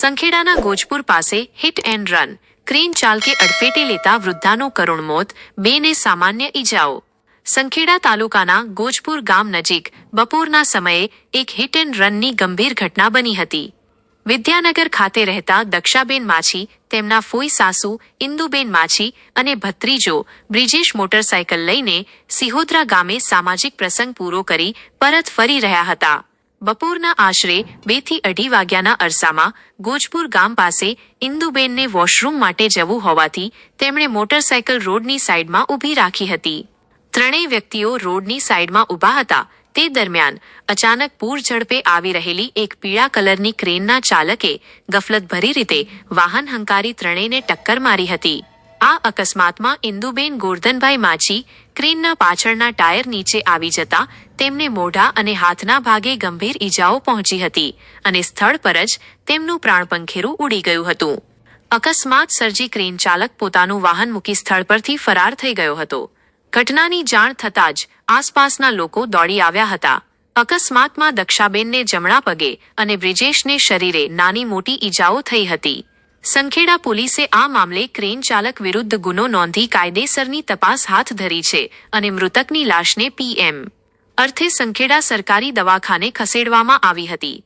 સંખેડાના ગોજપુર પાસે hit and run crane ચાલકે અડફેટે લેતા વૃદ્ધાનું કરુણ મોત, બેને સામાન્ય ઈજાઓ. સંખેડા તાલુકાના ગોજપુર ગામ નજીક બપોરના સમયે એક હિટ એન્ડ રનની ગંભીર ઘટના બની હતી. વિદ્યાનગર ખાતે રહેતા દક્ષાબેન માછી, તેમના ફોઈ સાસુ ઇન્દુબેન માછી અને ભત્રીજો બ્રિજેશ મોટરસાયકલ લઈને સિહોદરા ગામે સામાજિક પ્રસંગ પૂરો કરી પરત ફરી રહ્યા હતા. બપોરના આશરે 2 થી 2:30 વાગ્યાના અરસામાં ગોજપુર ગામ પાસે ઇન્દુબેનને વોશરૂમ માટે જવું હોવાથી તેમણે મોટરસાયકલ રોડની સાઈડમાં ઊભી રાખી હતી. ત્રણેય વ્યક્તિઓ રોડની સાઈડમાં ઊભા હતા. તે દરમિયાન અચાનક પૂર ઝડપે આવી રહેલી એક પીળા કલરની ક્રેનના ચાલકે ગફલતભરી રીતે વાહન હંકારી ત્રણેયને ટક્કર મારી હતી. આ અકસ્માતમાં ઇન્દુબેન ગોરધનભાઈ માછી ક્રેનના પાછળના ટાયર નીચે આવી જતા તેમને મોઢા અને હાથના ભાગે ગંભીર ઈજાઓ પહોંચી હતી અને સ્થળ પર જ તેમનું પ્રાણપંખેરું ઉડી ગયું હતું. અકસ્માત સર્જી ક્રેન ચાલક પોતાનું વાહન મૂકી સ્થળ પરથી ફરાર થઈ ગયો હતો. ઘટનાની જાણ થતાં જ આસપાસના લોકો દોડી આવ્યા હતા. અકસ્માતમાં દક્ષાબેનને જમણા પગે અને બ્રિજેશને શરીરે નાની મોટી ઈજાઓ થઈ હતી. સંખેડા પોલીસે આ મામલે ક્રેન ચાલક વિરુદ્ધ ગુનો નોંધી કાયદેસરની તપાસ હાથ ધરી છે અને મૃતકની લાશને પીએમ અર્થે સંખેડા સરકારી દવાખાને ખસેડવામાં આવી હતી.